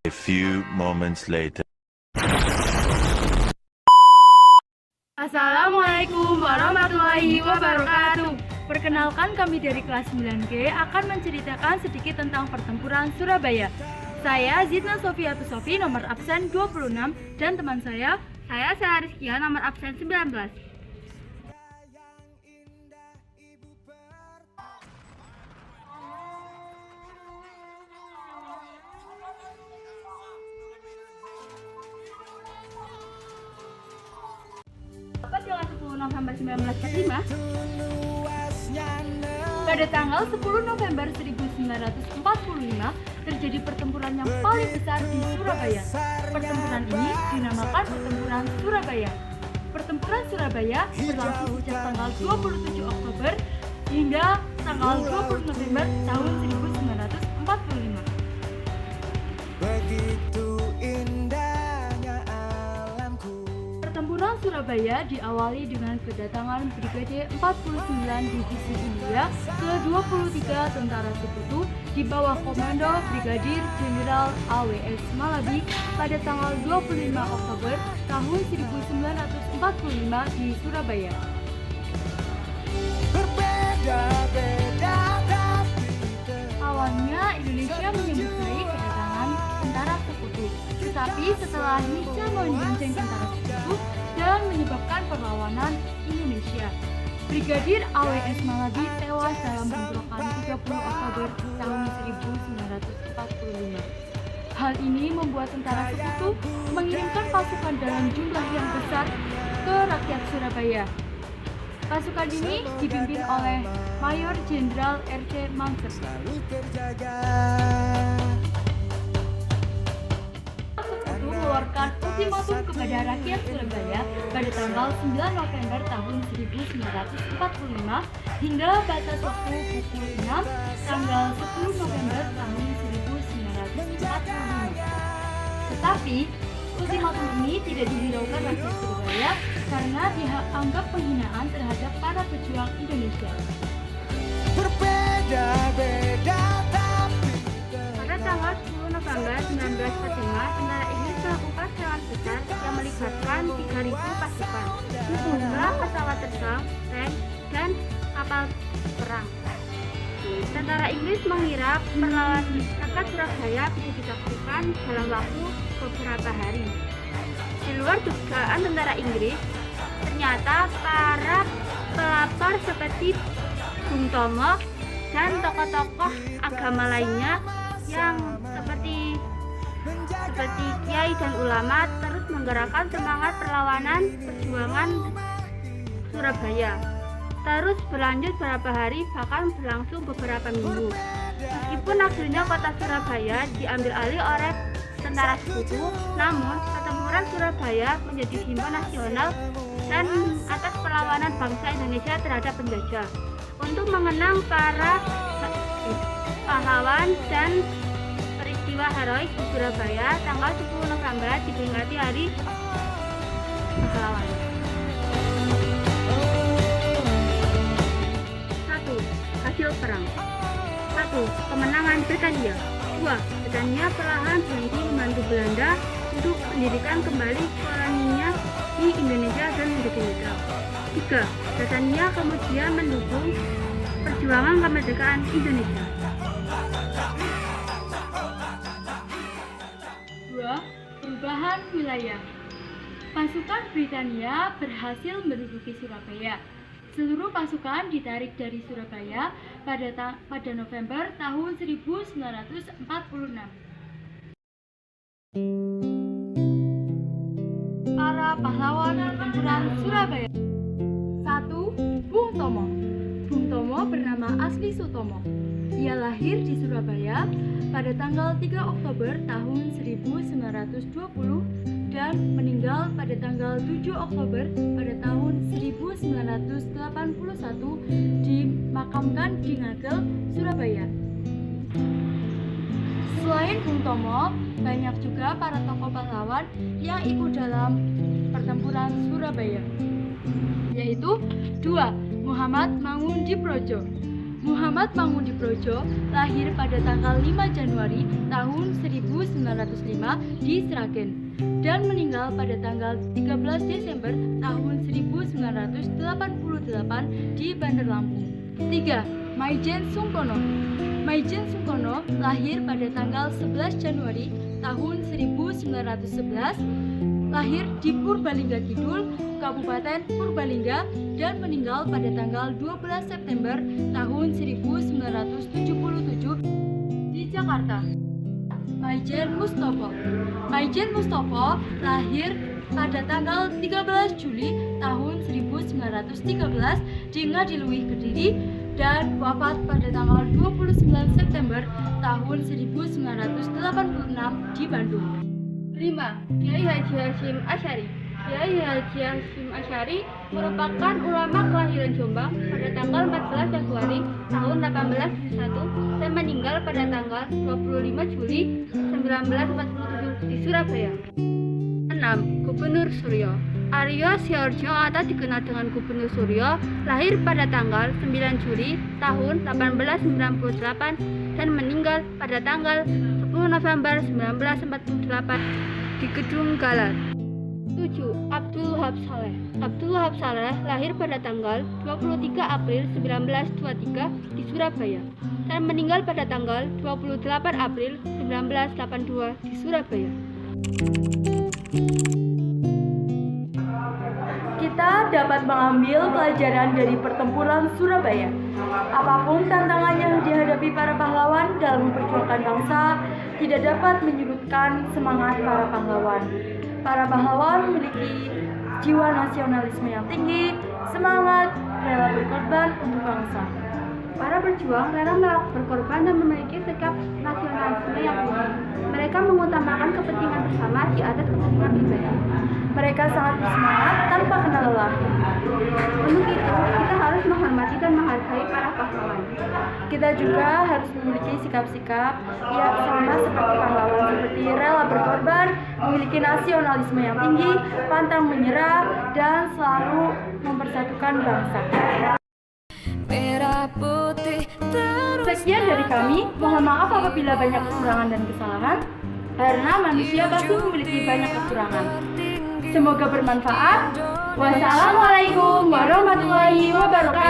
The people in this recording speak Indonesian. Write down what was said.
A few moments later. Assalamualaikum warahmatullahi wabarakatuh. Perkenalkan, kami dari kelas 9G akan menceritakan sedikit tentang pertempuran Surabaya. Saya Zidna Sofia Tusofi, nomor absen 26, dan teman saya Rizkia, nomor absen 19. Tepat dengan 10 November 1945, pada tanggal 10 November 1945 terjadi pertempuran yang paling besar di Surabaya. Pertempuran ini dinamakan Pertempuran Surabaya. Pertempuran Surabaya berlangsung sejak tanggal 27 Oktober hingga tanggal 20 November tahun 1945. Begitu indahnya alamku. Pertempuran Surabaya diawali dengan kedatangan Brigade 49 Divisi India ke 23 Tentara Sekutu di bawah komando Brigadir Jenderal AWS Malabi pada tanggal 25 Oktober tahun 1945 di Surabaya. Berbeda-beda tapi Awalnya Indonesia menyambut baik kedatangan tentara sekutu, tetapi setelah Indonesia membonceng tentara sekutu dan menyebabkan perlawanan Indonesia, Brigadir AWS Malabi tewas dalam bentrokan 30 Oktober tahun 1945. Hal ini membuat tentara sekutu mengirimkan pasukan dalam jumlah yang besar ke rakyat Surabaya. Pasukan ini dipimpin oleh Mayor Jenderal R.C. Mansur. selalu terjaga. Sekutu mengeluarkan ultimatum kepada rakyat Surabaya pada tanggal 9 November tahun 1945 hingga batas waktu pukul 6 tanggal 10 November tahun 1945. Tetapi ultimatum ini tidak dihiraukan rakyat Surabaya karena dianggap penghinaan terhadap para pejuang Indonesia. Berbeda-beda tapi Pada tanggal 10 November 1945, tentara Inggris melakukan serangan besar yang melibatkan 3.000 pasukan, jumlah pesawat terbang, tank, dan kapal perang. Tentara Inggris mengira perlawanan rakyat Surabaya bisa dilakukan dalam waktu beberapa hari. Di luar dugaan tentara Inggris, ternyata para pelapor seperti Bung Tomo dan tokoh-tokoh agama lainnya yang seperti kiai dan ulama terus menggerakkan semangat perlawanan perjuangan Surabaya. Terus berlanjut beberapa hari, bahkan berlangsung beberapa minggu. Meskipun akhirnya kota Surabaya diambil alih oleh tentara sekutu, namun pertempuran Surabaya menjadi simbol nasional dan atas perlawanan bangsa Indonesia terhadap penjajah. Untuk mengenang para pahlawan dan peristiwa heroik di Surabaya, tanggal 10 November diperingati Hari Pahlawan. 1. Hasil perang. 1. Kemenangan Britania. 2. Britania perlahan berhenti membantu Belanda untuk mendirikan kembali koloninya di Indonesia dan menjadi netral. 3. Britania kemudian mendukung perjuangan kemerdekaan Indonesia. 2. Perubahan wilayah. Pasukan Britania berhasil menduduki Surabaya. Seluruh pasukan ditarik dari Surabaya pada November tahun 1946. Para pahlawan pertempuran Surabaya. 1. Bung Tomo. Bung Tomo bernama asli Sutomo. Ia lahir di Surabaya pada tanggal 3 Oktober tahun 1920 dan meninggal pada tanggal 7 Oktober pada tahun 1981 dimakamkan di Ngagel, Surabaya. Selain Bung Tomo, banyak juga para tokoh pahlawan yang ikut dalam pertempuran Surabaya, yaitu 2. Muhammad Mangundiprojo. Muhammad Mangundiprojo lahir pada tanggal 5 Januari tahun 1905 di Sragen dan meninggal pada tanggal 13 Desember tahun 1988 di Bandar Lampung. 3. Maijen Sungkono. Maijen Sungkono lahir pada tanggal 11 Januari tahun 1911, lahir di Purbalingga Kidul, Kabupaten Purbalingga, dan meninggal pada tanggal 12 September tahun 1977 di Jakarta. Maijen Mustopo. Maijen Mustopo lahir pada tanggal 13 Juli tahun 1913 di Ngadiluih, Kediri, dan wafat pada tanggal 29 September tahun 1986 di Bandung. 5. Kiai Haji Hasyim Asy'ari. Kiai Haji Hasyim Asy'ari merupakan ulama kelahiran Jombang pada tanggal 14 Februari tahun 1871 dan meninggal pada tanggal 25 Juli 1947 di Surabaya. 6. Gubernur Suryo. Aryo Siorjo atau dikenal dengan Gubernur Suryo lahir pada tanggal 9 Juli tahun 1898 dan meninggal pada tanggal 10 November 1948 di Gedung Galat. 7. Abdul Wahab Saleh. Abdul Wahab Saleh lahir pada tanggal 23 April 1923 di Surabaya dan meninggal pada tanggal 28 April 1982 di Surabaya. Kita dapat mengambil pelajaran dari pertempuran Surabaya. Apapun tantangan yang dihadapi para pahlawan dalam memperjuangkan bangsa, tidak dapat menyurutkan semangat para pahlawan. Para pahlawan memiliki jiwa nasionalisme yang tinggi, semangat, rela berkorban untuk bangsa. Para berjuang rela berkorban dan memiliki sikap nasionalisme yang tinggi. Mereka mengutamakan kepentingan bersama di atas kepentingan pribadi. Mereka sangat bersemangat tanpa kenal lelah. Untuk itu, kita harus menghormati dan menghargai para pahlawan. Kita juga harus memiliki sikap-sikap yang sama seperti pahlawan, seperti rela berkorban, memiliki nasionalisme yang tinggi, pantang menyerah, dan selalu mempersatukan bangsa. Sekian dari kami, mohon maaf apabila banyak kekurangan dan kesalahan, karena manusia pasti memiliki banyak kekurangan. Semoga bermanfaat. Wassalamualaikum warahmatullahi wabarakatuh.